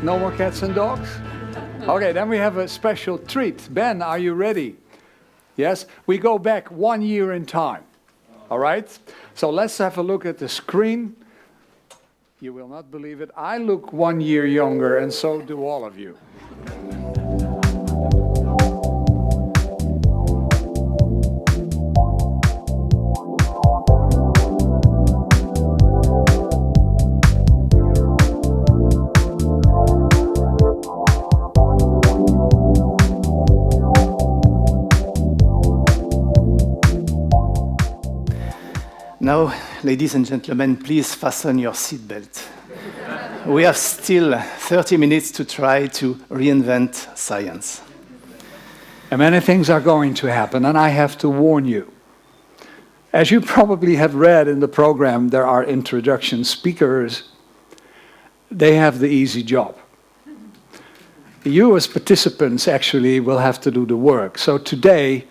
No more cats and dogs? Okay, then we have a special treat. Ben, are you ready? Yes? We go back 1 year in time. All right? So let's have a look at the screen. You will not believe it. I look 1 year younger, and so do all of you. Now, ladies and gentlemen, please fasten your seatbelt. We have still 30 minutes to try to reinvent science. And many things are going to happen, and I have to warn you. As you probably have read in the program, there are introduction speakers. They have the easy job. You as participants actually will have to do the work. So today,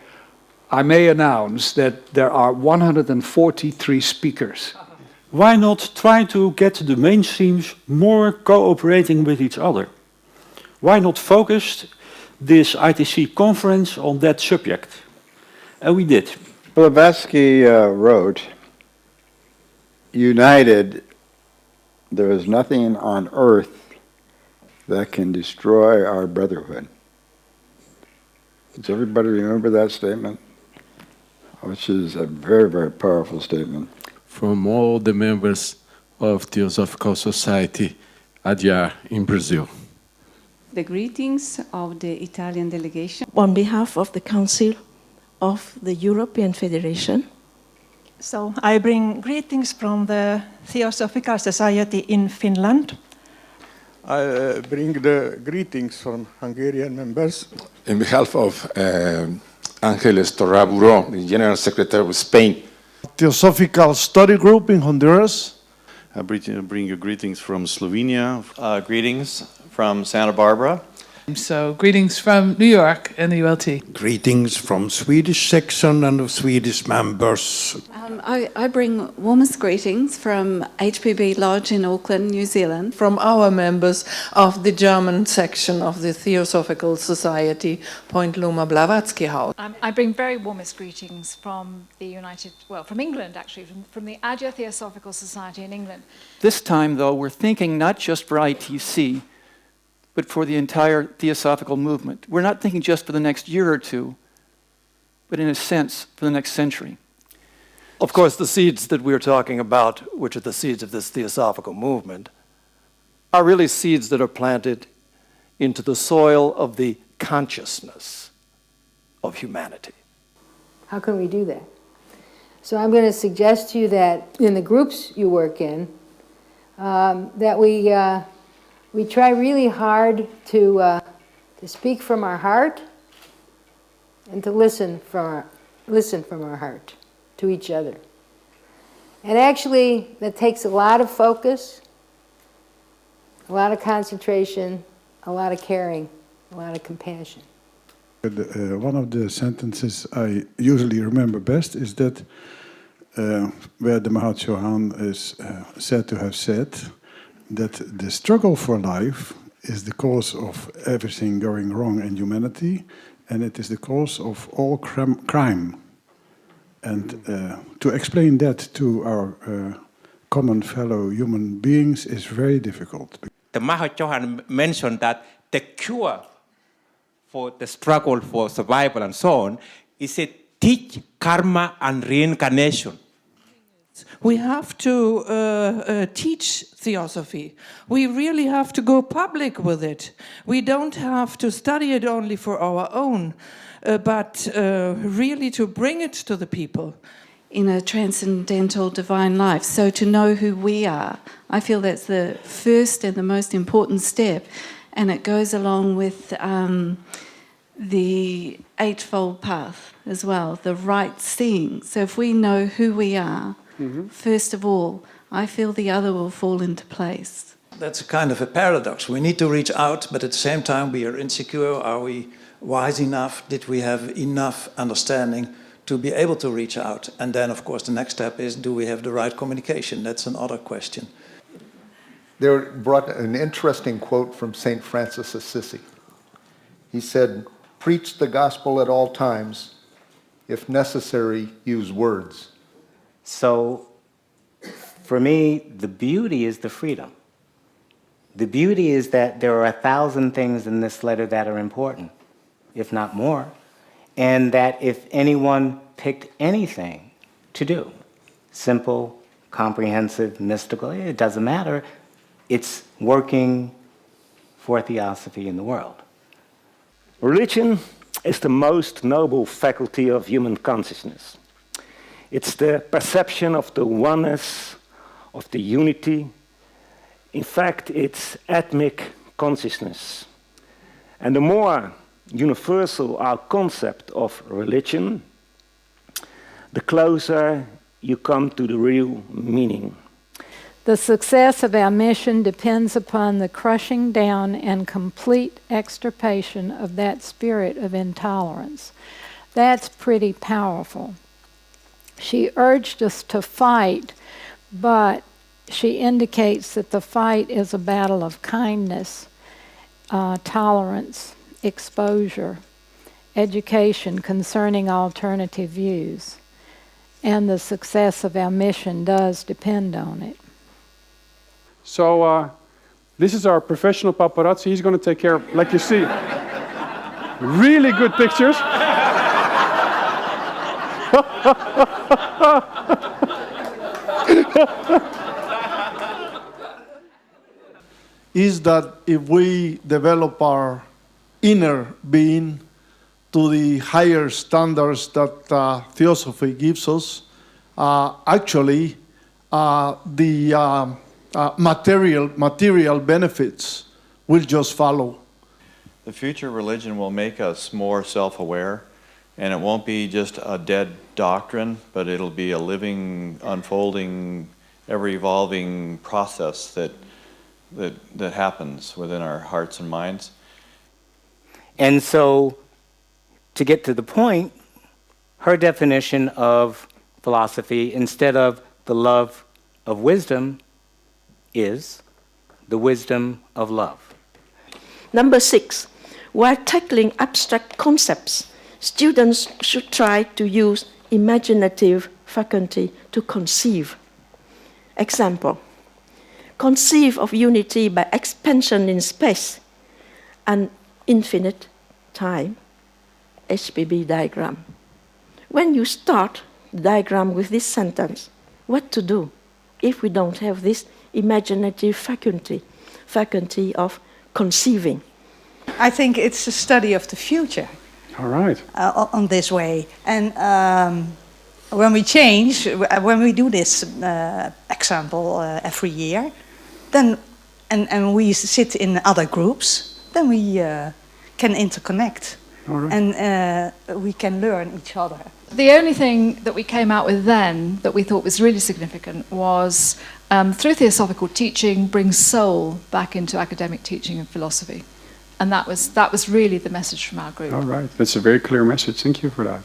I may announce that there are 143 speakers. Why not try to get the mainstreams more cooperating with each other? Why not focus this ITC conference on that subject? And we did. Blavatsky wrote, "United, there is nothing on earth that can destroy our brotherhood." Does everybody remember that statement? Which is a very, very powerful statement. From all the members of Theosophical Society ADR in Brazil. The greetings of the Italian delegation. On behalf of the Council of the European Federation. So I bring greetings from the Theosophical Society in Finland. I bring the greetings from Hungarian members. In behalf of Ángeles Torraburo, the General Secretary of Spain. Theosophical Study Group in Honduras. I bring you greetings from Slovenia. Greetings from Santa Barbara. So greetings from New York and the ULT. Greetings from Swedish section and of Swedish members. I bring warmest greetings from HPB Lodge in Auckland, New Zealand. From our members of the German section of the Theosophical Society, Point Loma Blavatsky House. I bring very warmest greetings from from England actually, from the Agia Theosophical Society in England. This time though, we're thinking not just for ITC, but for the entire Theosophical movement. We're not thinking just for the next year or two, but in a sense, for the next century. Of course, the seeds that we're talking about, which are the seeds of this Theosophical movement, are really seeds that are planted into the soil of the consciousness of humanity. How can we do that? So I'm going to suggest to you that in the groups you work in, that we try really hard to speak from our heart and to listen from our heart to each other. And actually, that takes a lot of focus, a lot of concentration, a lot of caring, a lot of compassion. One of the sentences I usually remember best is that where the Mahachohan is said to have said that the struggle for life is the cause of everything going wrong in humanity, and it is the cause of all crime. And to explain that to our common fellow human beings is very difficult. The Mahachohan mentioned that the cure for the struggle for survival and so on is to teach karma and reincarnation. We have to teach Theosophy. We really have to go public with it. We don't have to study it only for our own, but really to bring it to the people. In a transcendental divine life, so to know who we are, I feel that's the first and the most important step, and it goes along with the Eightfold Path as well, the right seeing. So if we know who we are, first of all, I feel the other will fall into place. That's a kind of a paradox. We need to reach out, but at the same time we are insecure. Are we wise enough? Did we have enough understanding to be able to reach out? And then, of course, the next step is, do we have the right communication? That's another question. they brought an interesting quote from St. Francis of Assisi. He said, "Preach the gospel at all times. If necessary, use words." So, for me, the beauty is the freedom. The beauty is that there are 1,000 things in this letter that are important, if not more, and that if anyone picked anything to do, simple, comprehensive, mystical, it doesn't matter, it's working for Theosophy in the world. Religion is the most noble faculty of human consciousness. It's the perception of the oneness, of the unity. In fact, it's atomic consciousness. And the more universal our concept of religion, the closer you come to the real meaning. The success of our mission depends upon the crushing down and complete extirpation of that spirit of intolerance. That's pretty powerful. She urged us to fight, but she indicates that the fight is a battle of kindness, tolerance, exposure, education concerning alternative views, and the success of our mission does depend on it. So this is our professional paparazzi. He's going to take care of, like you see, really good pictures. Is that if we develop our inner being to the higher standards that Theosophy gives us, actually the material benefits will just follow. The future religion will make us more self-aware, and it won't be just a dead doctrine, but it'll be a living, unfolding, ever-evolving process that happens within our hearts and minds. And so, to get to the point, her definition of philosophy, instead of the love of wisdom, is the wisdom of love. Number 6, while tackling abstract concepts, students should try to use imaginative faculty to conceive. Example, conceive of unity by expansion in space and infinite time, HPB diagram. When you start the diagram with this sentence, what to do if we don't have this imaginative faculty of conceiving? I think it's a study of the future. All right. On this way. And when we change, when we do this example every year, then and we sit in other groups, then we can interconnect. All right. And we can learn each other. The only thing that we came out with then that we thought was really significant was through theosophical teaching, bring soul back into academic teaching and philosophy. And that was really the message from our group. All right. That's a very clear message. Thank you for that.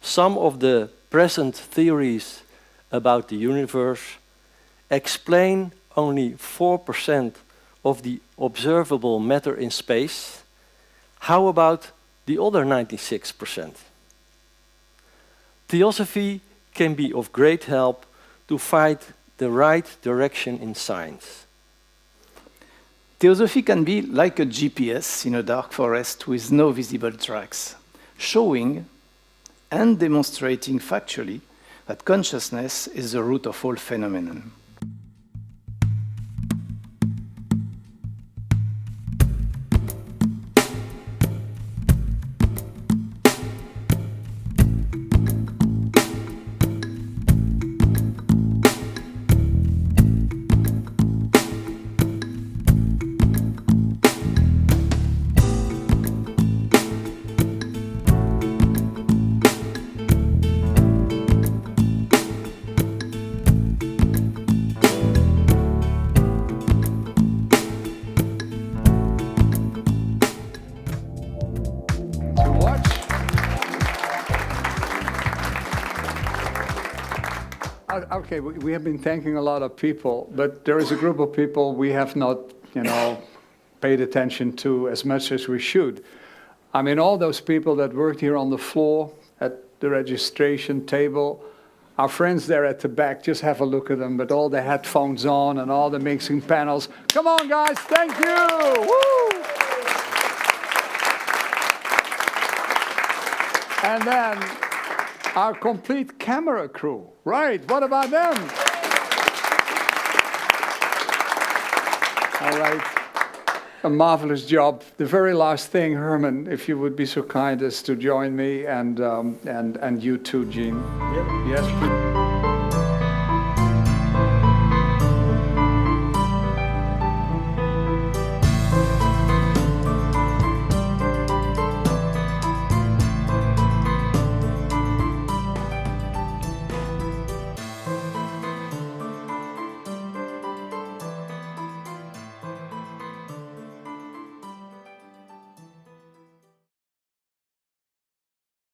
Some of the present theories about the universe explain only 4% of the observable matter in space. How about the other 96%? Theosophy can be of great help to find the right direction in science. Theosophy can be like a GPS in a dark forest with no visible tracks, showing and demonstrating factually that consciousness is the root of all phenomena. Okay, we have been thanking a lot of people, but there is a group of people we have not, paid attention to as much as we should. I mean, all those people that worked here on the floor at the registration table, our friends there at the back, just have a look at them with all the headphones on and all the mixing panels. Come on, guys, thank you! Woo! And then our complete camera crew. Right, what about them? All right, a marvelous job. The very last thing, Herman, if you would be so kind as to join me, and you too, Jean. Yep. Yes, please.